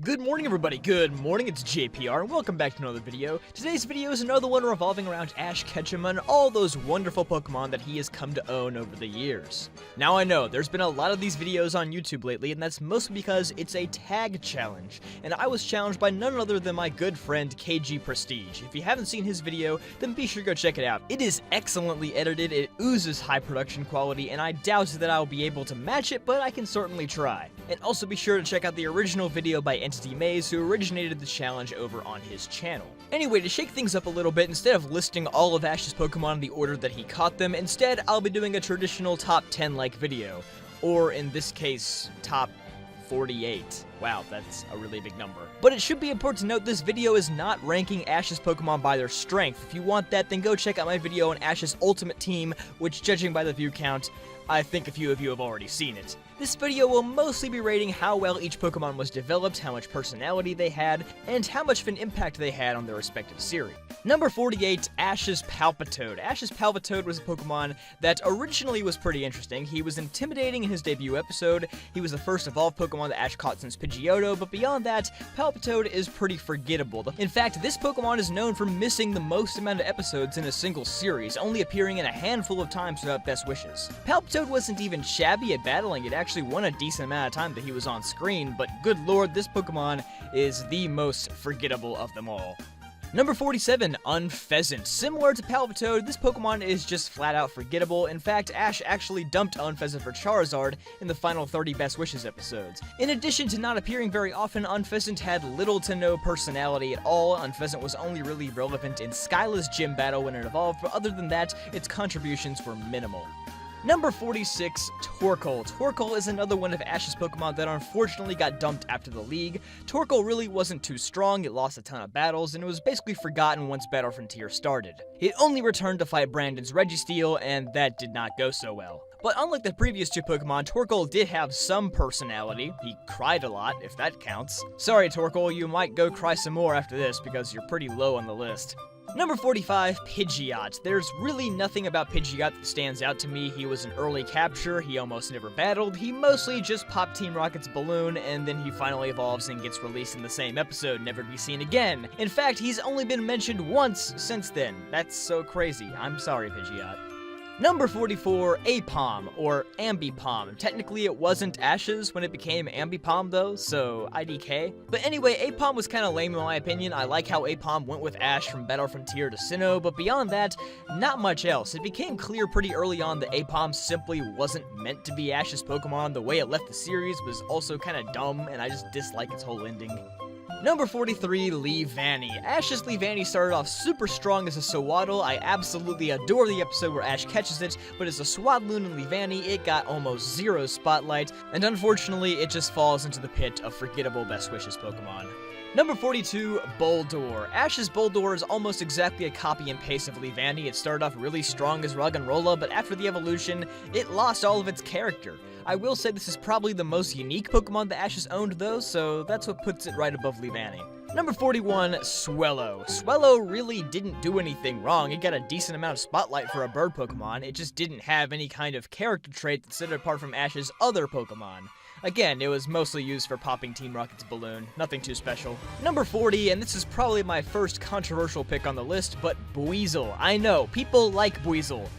Good morning, everybody. Good morning, it's JPR, and welcome back to another video. Today's video is another one revolving around Ash Ketchum and all those wonderful Pokemon that he has come to own over the years. Now, I know, there's been a lot of these videos on YouTube lately, and that's mostly because it's a tag challenge, and I was challenged by none other than my good friend KG Prestige. If you haven't seen his video, then be sure to go check it out. It is excellently edited, it oozes high production quality, and I doubt that I'll be able to match it, but I can certainly try. And also be sure to check out the original video by Entity Maze, who originated the challenge over on his channel. Anyway, to shake things up a little bit, instead of listing all of Ash's Pokemon in the order that he caught them, instead I'll be doing a traditional top 10 like video. Or in this case, top 48. Wow, that's a really big number. But it should be important to note this video is not ranking Ash's Pokemon by their strength. If you want that, then go check out my video on Ash's Ultimate Team, which, judging by the view count, I think a few of you have already seen it. This video will mostly be rating how well each Pokemon was developed, how much personality they had, and how much of an impact they had on their respective series. Number 48, Ash's Palpitoad. Ash's Palpitoad was a Pokemon that originally was pretty interesting. He was intimidating in his debut episode, he was the first evolved Pokemon that Ash caught since Pidgeotto, but beyond that, Palpitoad is pretty forgettable. In fact, this Pokemon is known for missing the most amount of episodes in a single series, only appearing in a handful of times throughout Best Wishes. Palpitoad wasn't even shabby at battling, it actually won a decent amount of time that he was on screen, but good lord, this Pokemon is the most forgettable of them all. Number 47, Unfezant. Similar to Palpitoad, this Pokemon is just flat out forgettable. In fact, Ash actually dumped Unfezant for Charizard in the final 30 Best Wishes episodes. In addition to not appearing very often, Unfezant had little to no personality at all. Unfezant was only really relevant in Skyla's gym battle when it evolved, but other than that, its contributions were minimal. Number 46, Torkoal. Torkoal is another one of Ash's Pokemon that unfortunately got dumped after the league. Torkoal really wasn't too strong, it lost a ton of battles, and it was basically forgotten once Battle Frontier started. It only returned to fight Brandon's Registeel, and that did not go so well. But unlike the previous two Pokemon, Torkoal did have some personality. He cried a lot, if that counts. Sorry, Torkoal, you might go cry some more after this, because you're pretty low on the list. Number 45, Pidgeot. There's really nothing about Pidgeot that stands out to me. He was an early capture, he almost never battled, he mostly just popped Team Rocket's balloon, and then he finally evolves and gets released in the same episode, never to be seen again. In fact, he's only been mentioned once since then. That's so crazy. I'm sorry, Pidgeot. Number 44, Aipom, or Ambipom. Technically, it wasn't Ash's when it became Ambipom, though, so IDK. But anyway, Aipom was kind of lame in my opinion. I like how Aipom went with Ash from Battle Frontier to Sinnoh, but beyond that, not much else. It became clear pretty early on that Aipom simply wasn't meant to be Ash's Pokemon. The way it left the series was also kind of dumb, and I just dislike its whole ending. Number 43, Leavanny. Ash's Leavanny started off super strong as a Sewaddle. I absolutely adore the episode where Ash catches it, but as a Swadloon and Leavanny, it got almost zero spotlight, and unfortunately, it just falls into the pit of forgettable Best Wishes Pokemon. Number 42, Boldore. Ash's Boldore is almost exactly a copy and paste of Leavanny. It started off really strong as Roggenrola, but after the evolution, it lost all of its character. I will say this is probably the most unique Pokemon that Ash has owned though, so that's what puts it right above Leavanny. Number 41, Swellow. Swellow really didn't do anything wrong. It got a decent amount of spotlight for a bird Pokemon. It just didn't have any kind of character trait that set it apart from Ash's other Pokemon. Again, it was mostly used for popping Team Rocket's balloon, nothing too special. Number 40, and this is probably my first controversial pick on the list, but Buizel. I know, people like Buizel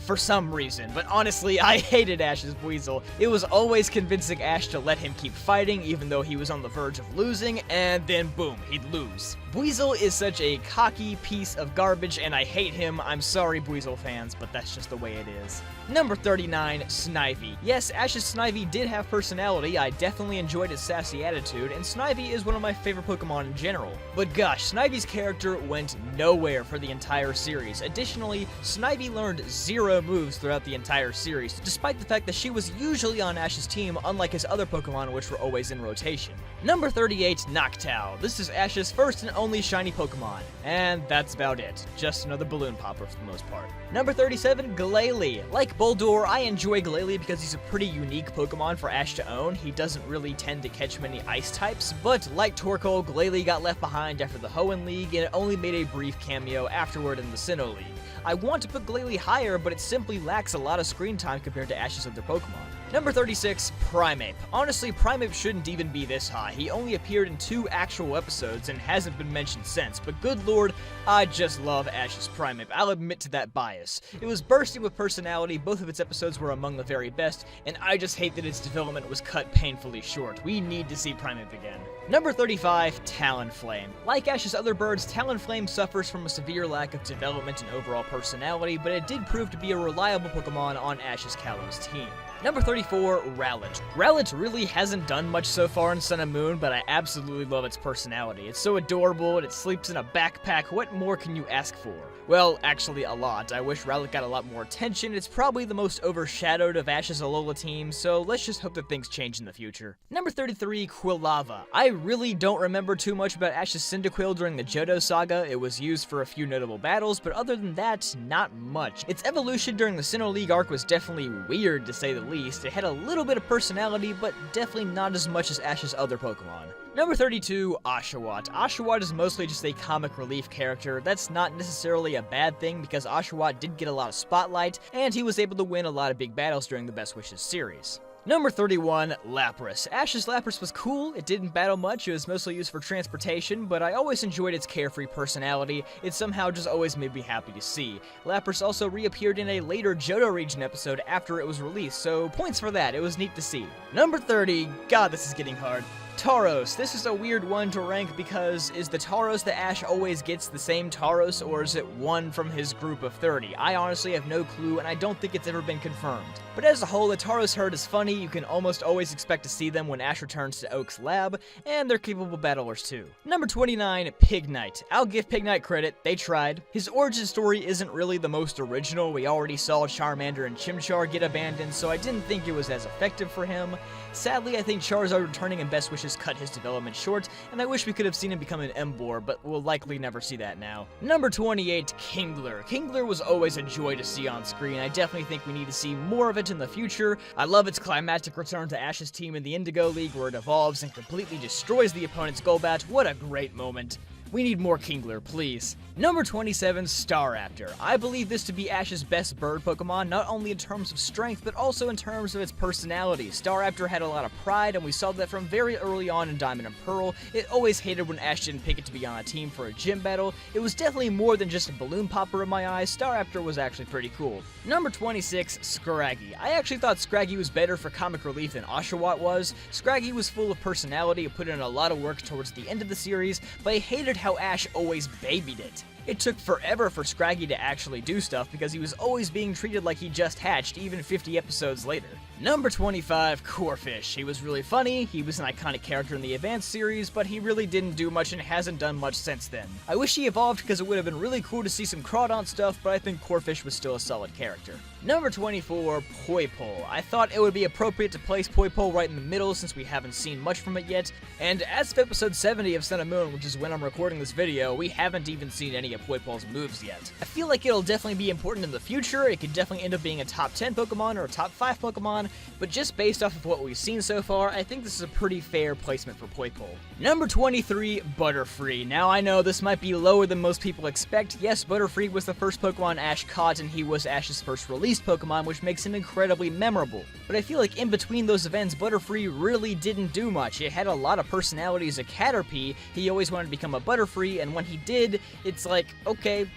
for some reason, but honestly, I hated Ash's Buizel. It was always convincing Ash to let him keep fighting, even though he was on the verge of losing, and then boom, he'd lose. Buizel is such a cocky piece of garbage, and I hate him. I'm sorry, Buizel fans, but that's just the way it is. Number 39, Snivy. Yes, Ash's Snivy did have personality. I definitely enjoyed his sassy attitude, and Snivy is one of my favorite Pokemon in general. But gosh, Snivy's character went nowhere for the entire series. Additionally, Snivy learned zero moves throughout the entire series, despite the fact that she was usually on Ash's team, unlike his other Pokemon, which were always in rotation. Number 38, Noctowl. This is Ash's first and only shiny Pokemon, and that's about it. Just another balloon popper for the most part. Number 37, Glalie. Like Boldore, I enjoy Glalie because he's a pretty unique Pokemon for Ash to own. He doesn't really tend to catch many ice types, but like Torkoal, Glalie got left behind after the Hoenn League, and it only made a brief cameo afterward in the Sinnoh League. I want to put Glalie higher, but it simply lacks a lot of screen time compared to Ash's other Pokemon. Number 36, Primeape. Honestly, Primeape shouldn't even be this high. He only appeared in 2 actual episodes and hasn't been mentioned since, but good lord, I just love Ash's Primeape. I'll admit to that bias. It was bursting with personality, both of its episodes were among the very best, and I just hate that its development was cut painfully short. We need to see Primeape again. Number 35, Talonflame. Like Ash's other birds, Talonflame suffers from a severe lack of development and overall personality, but it did prove to be a reliable Pokemon on Ash's Kalos team. Number 34, Rowlet. Rowlet really hasn't done much so far in Sun and Moon, but I absolutely love its personality. It's so adorable, and it sleeps in a backpack. What more can you ask for? Well, actually a lot. I wish Rowlet got a lot more attention. It's probably the most overshadowed of Ash's Alola team, so let's just hope that things change in the future. Number 33, Quilava. I really don't remember too much about Ash's Cyndaquil during the Johto saga. It was used for a few notable battles, but other than that, not much. Its evolution during the Sinnoh League arc was definitely weird, to say the least. It had a little bit of personality, but definitely not as much as Ash's other Pokemon. Number 32, Oshawott. Oshawott is mostly just a comic relief character. That's not necessarily a bad thing because Oshawott did get a lot of spotlight, and he was able to win a lot of big battles during the Best Wishes series. Number 31, Lapras. Ash's Lapras was cool, it didn't battle much, it was mostly used for transportation, but I always enjoyed its carefree personality. It somehow just always made me happy to see. Lapras also reappeared in a later Johto region episode after it was released, so points for that, it was neat to see. Number 30, God, this is getting hard. Tauros. This is a weird one to rank because is the Tauros that Ash always gets the same Tauros, or is it one from his group of 30? I honestly have no clue, and I don't think it's ever been confirmed. But as a whole, the Tauros herd is funny, you can almost always expect to see them when Ash returns to Oak's lab, and they're capable battlers too. Number 29, Pignite. I'll give Pignite credit, they tried. His origin story isn't really the most original, we already saw Charmander and Chimchar get abandoned, so I didn't think it was as effective for him. Sadly, I think Charizard returning in Best Wishes cut his development short, and I wish we could have seen him become an Emboar, but we'll likely never see that now. Number 28, Kingler. Kingler was always a joy to see on screen. I definitely think we need to see more of it in the future. I love its climactic return to Ash's team in the Indigo League where it evolves and completely destroys the opponent's Golbat. What a great moment. We need more Kingler, please. Number 27, Staraptor. I believe this to be Ash's best bird Pokemon, not only in terms of strength, but also in terms of its personality. Staraptor had a lot of pride, and we saw that from very early on in Diamond and Pearl. It always hated when Ash didn't pick it to be on a team for a gym battle. It was definitely more than just a balloon popper in my eyes. Staraptor was actually pretty cool. Number 26, Scraggy. I actually thought Scraggy was better for comic relief than Oshawott was. Scraggy was full of personality, it put in a lot of work towards the end of the series, but I hated how Ash always babied it. It took forever for Scraggy to actually do stuff because he was always being treated like he just hatched, even 50 episodes later. Number 25, Corphish. He was really funny, he was an iconic character in the Advanced series, but he really didn't do much and hasn't done much since then. I wish he evolved because it would have been really cool to see some Crawdon stuff, but I think Corphish was still a solid character. Number 24, Poipole. I thought it would be appropriate to place Poipole right in the middle since we haven't seen much from it yet, and as of episode 70 of Sun and Moon, which is when I'm recording this video, we haven't even seen any of Poipole's moves yet. I feel like it'll definitely be important in the future, it could definitely end up being a top 10 Pokemon or a top 5 Pokemon, but just based off of what we've seen so far, I think this is a pretty fair placement for Poipole. Number 23, Butterfree. Now I know this might be lower than most people expect. Yes, Butterfree was the first Pokemon Ash caught, and he was Ash's first released Pokemon, which makes him incredibly memorable. But I feel like in between those events, Butterfree really didn't do much. It had a lot of personality as a Caterpie. He always wanted to become a Butterfree, and when he did, it's like, okay,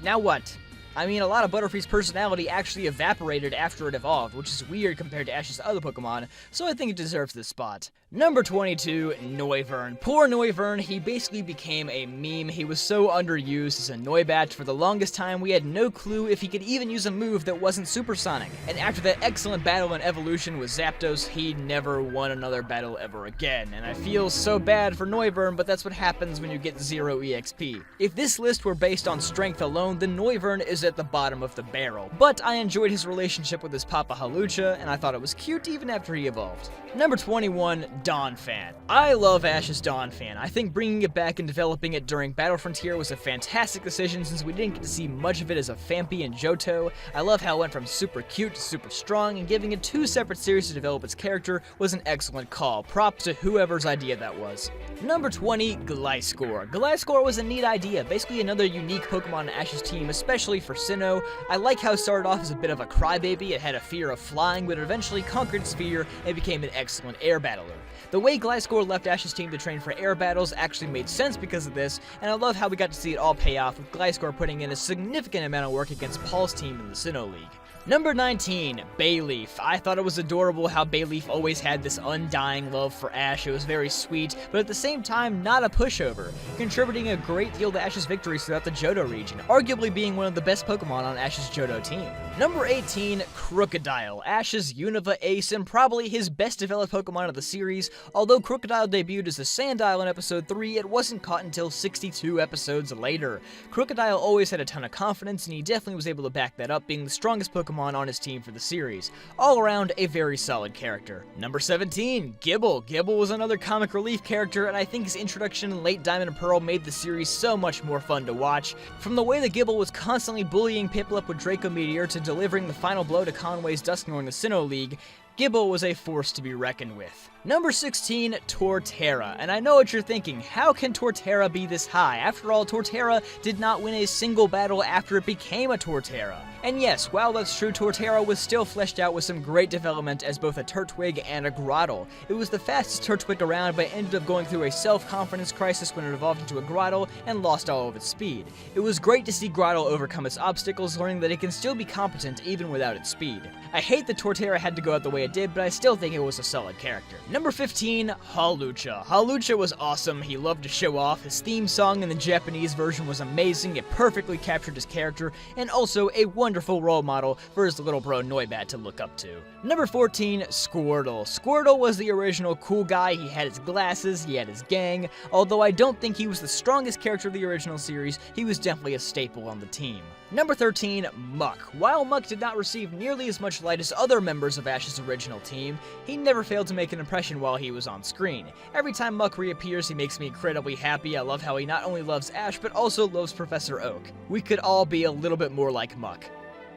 now what? I mean, a lot of Butterfree's personality actually evaporated after it evolved, which is weird compared to Ash's other Pokemon, so I think it deserves this spot. Number 22, Noivern. Poor Noivern, he basically became a meme. He was so underused as a Noibat. For the longest time, we had no clue if he could even use a move that wasn't supersonic. And after that excellent battle in Evolution with Zapdos, he never won another battle ever again. And I feel so bad for Noivern, but that's what happens when you get 0 EXP. If this list were based on strength alone, then Noivern is at the bottom of the barrel. But I enjoyed his relationship with his Papa Halucha, and I thought it was cute even after he evolved. Number 21, Donphan. I love Ash's Donphan. I think bringing it back and developing it during Battle Frontier was a fantastic decision since we didn't get to see much of it as a Phampi and Johto. I love how it went from super cute to super strong, and giving it 2 separate series to develop its character was an excellent call. Props to whoever's idea that was. Number 20, Gliscor. Gliscor was a neat idea, basically another unique Pokemon in Ash's team, especially for Sinnoh. I like how it started off as a bit of a crybaby. It had a fear of flying, but it eventually conquered its fear and became an excellent air battler. The way Gliscor left Ash's team to train for air battles actually made sense because of this, and I love how we got to see it all pay off with Gliscor putting in a significant amount of work against Paul's team in the Sinnoh League. Number 19, Bayleaf. I thought it was adorable how Bayleaf always had this undying love for Ash. It was very sweet, but at the same time, not a pushover, contributing a great deal to Ash's victories throughout the Johto region, arguably being one of the best Pokemon on Ash's Johto team. Number 18, Crocodile. Ash's Unova ace and probably his best developed Pokemon of the series. Although Crocodile debuted as a Sandile in episode 3, it wasn't caught until 62 episodes later. Crocodile always had a ton of confidence, and he definitely was able to back that up, being the strongest Pokemon on his team for the series. All around, a very solid character. Number 17, Gible. Gible was another comic relief character, and I think his introduction in late Diamond and Pearl made the series so much more fun to watch. From the way that Gible was constantly bullying Piplup with Draco Meteor to delivering the final blow to Conway's Dusknoir in the Sinnoh League, Gible was a force to be reckoned with. Number 16, Torterra. And I know what you're thinking, how can Torterra be this high? After all, Torterra did not win a single battle after it became a Torterra. And yes, while that's true, Torterra was still fleshed out with some great development as both a Turtwig and a Grottle. It was the fastest Turtwig around, but ended up going through a self-confidence crisis when it evolved into a Grottle and lost all of its speed. It was great to see Grottle overcome its obstacles, learning that it can still be competent even without its speed. I hate that Torterra had to go out the way it did, but I still think it was a solid character. Number 15, Hawlucha. Hawlucha was awesome. He loved to show off. His theme song in the Japanese version was amazing. It perfectly captured his character, and also a wonderful role model for his little bro Noibat to look up to. Number 14, Squirtle. Squirtle was the original cool guy. He had his glasses, he had his gang. Although I don't think he was the strongest character of the original series, he was definitely a staple on the team. Number 13, Muck. While Muck did not receive nearly as much light as other members of Ash's original team, he never failed to make an impression while he was on screen. Every time Muck reappears, he makes me incredibly happy. I love how he not only loves Ash, but also loves Professor Oak. We could all be a little bit more like Muck.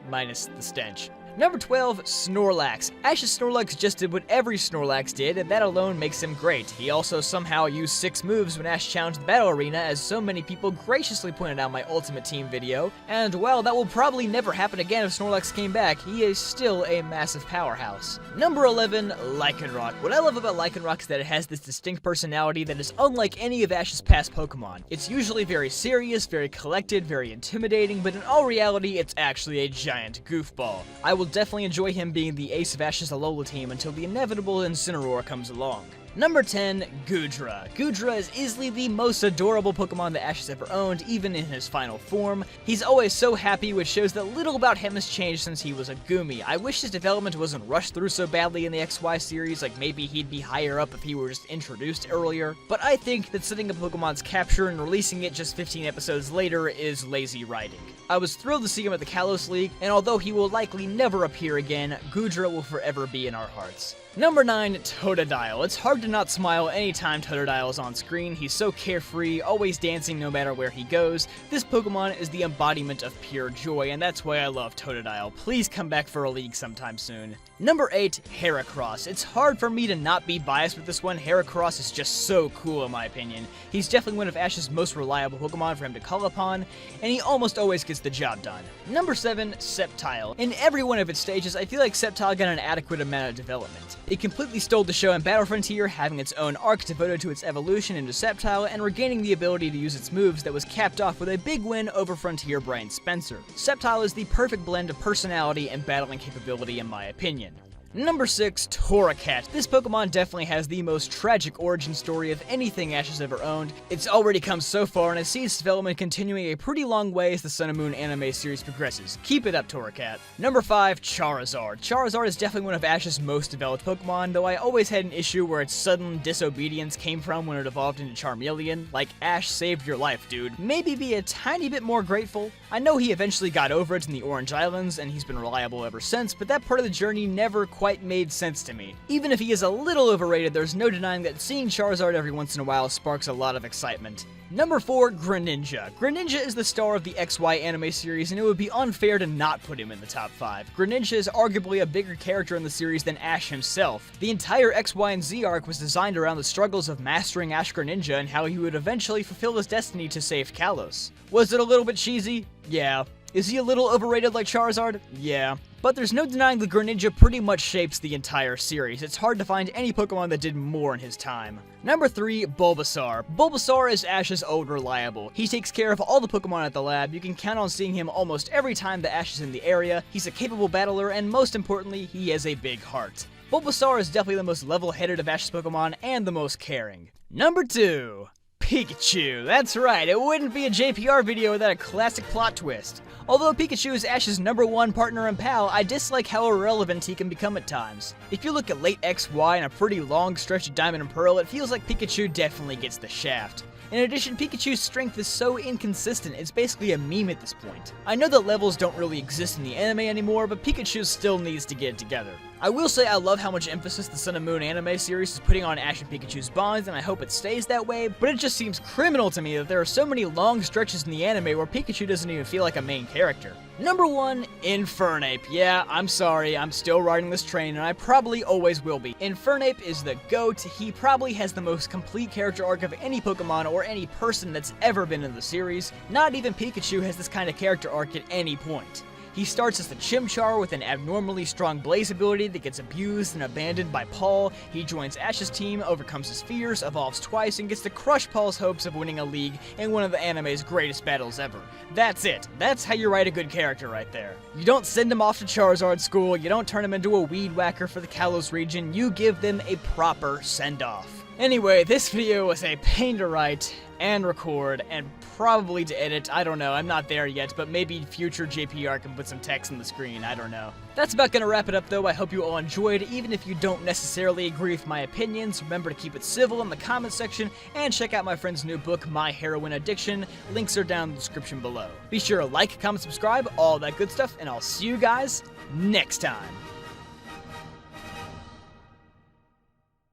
Minus the stench. Number 12, Snorlax. Ash's Snorlax just did what every Snorlax did, and that alone makes him great. He also somehow used 6 moves when Ash challenged the Battle Arena, as so many people graciously pointed out my Ultimate Team video. And while that will probably never happen again if Snorlax came back, he is still a massive powerhouse. Number 11, Lycanroc. What I love about Lycanroc is that it has this distinct personality that is unlike any of Ash's past Pokemon. It's usually very serious, very collected, very intimidating, but in all reality, it's actually a giant goofball. I will definitely enjoy him being the ace of Ash's Alola team until the inevitable Incineroar comes along. Number 10, Goodra. Goodra is easily the most adorable Pokemon that Ash has ever owned, even in his final form. He's always so happy, which shows that little about him has changed since he was a Goomy. I wish his development wasn't rushed through so badly in the XY series, like maybe he'd be higher up if he were just introduced earlier. But I think that setting up Pokemon's capture and releasing it just 15 episodes later is lazy writing. I was thrilled to see him at the Kalos League, and although he will likely never appear again, Goodra will forever be in our hearts. Number 9, Totodile. It's hard to not smile anytime Totodile is on screen. He's so carefree, always dancing no matter where he goes. This Pokemon is the embodiment of pure joy, and that's why I love Totodile. Please come back for a league sometime soon. Number 8, Heracross. It's hard for me to not be biased with this one. Heracross is just so cool in my opinion. He's definitely one of Ash's most reliable Pokemon for him to call upon, and he almost always gets the job done. Number 7, Sceptile. In every one of its stages, I feel like Sceptile got an adequate amount of development. It completely stole the show in Battle Frontier, having its own arc devoted to its evolution into Sceptile and regaining the ability to use its moves that was capped off with a big win over Frontier Brian Spencer. Sceptile is the perfect blend of personality and battling capability in my opinion. Number 6, Torracat. This Pokemon definitely has the most tragic origin story of anything Ash has ever owned. It's already come so far, and I see its development continuing a pretty long way as the Sun and Moon anime series progresses. Keep it up, Torracat. Number 5, Charizard. Charizard is definitely one of Ash's most developed Pokemon, though I always had an issue where its sudden disobedience came from when it evolved into Charmeleon. Like, Ash saved your life, dude. Maybe be a tiny bit more grateful. I know he eventually got over it in the Orange Islands, and he's been reliable ever since, but that part of the journey never quite made sense to me. Even if he is a little overrated, there's no denying that seeing Charizard every once in a while sparks a lot of excitement. Number 4, Greninja. Greninja is the star of the XY anime series, and it would be unfair to not put him in the top 5. Greninja is arguably a bigger character in the series than Ash himself. The entire XY and Z arc was designed around the struggles of mastering Ash Greninja and how he would eventually fulfill his destiny to save Kalos. Was it a little bit cheesy? Yeah. Is he a little overrated like Charizard? Yeah. But there's no denying that Greninja pretty much shapes the entire series. It's hard to find any Pokemon that did more in his time. Number 3, Bulbasaur. Bulbasaur is Ash's old reliable. He takes care of all the Pokemon at the lab. You can count on seeing him almost every time that Ash is in the area. He's a capable battler, and most importantly, he has a big heart. Bulbasaur is definitely the most level-headed of Ash's Pokemon and the most caring. Number 2, Pikachu. That's right, it wouldn't be a JPR video without a classic plot twist. Although Pikachu is Ash's number 1 partner and pal, I dislike how irrelevant he can become at times. If you look at late XY and a pretty long stretch of Diamond and Pearl, it feels like Pikachu definitely gets the shaft. In addition, Pikachu's strength is so inconsistent, it's basically a meme at this point. I know that levels don't really exist in the anime anymore, but Pikachu still needs to get it together. I will say I love how much emphasis the Sun and Moon anime series is putting on Ash and Pikachu's bonds, and I hope it stays that way, but it just seems criminal to me that there are so many long stretches in the anime where Pikachu doesn't even feel like a main character. Number 1, Infernape. Yeah, I'm sorry, I'm still riding this train, and I probably always will be. Infernape is the GOAT. He probably has the most complete character arc of any Pokemon or any person that's ever been in the series. Not even Pikachu has this kind of character arc at any point. He starts as the Chimchar with an abnormally strong Blaze ability that gets abused and abandoned by Paul. He joins Ash's team, overcomes his fears, evolves twice, and gets to crush Paul's hopes of winning a league in one of the anime's greatest battles ever. That's it. That's how you write a good character right there. You don't send him off to Charizard school, you don't turn him into a weed whacker for the Kalos region, you give them a proper send-off. Anyway, this video was a pain to write and record and probably to edit. I don't know, I'm not there yet, but maybe future JPR can put some text on the screen, I don't know. That's about gonna wrap it up though. I hope you all enjoyed. Even if you don't necessarily agree with my opinions, remember to keep it civil in the comment section and check out my friend's new book, My Heroin Addiction. Links are down in the description below. Be sure to like, comment, subscribe, all that good stuff, and I'll see you guys next time.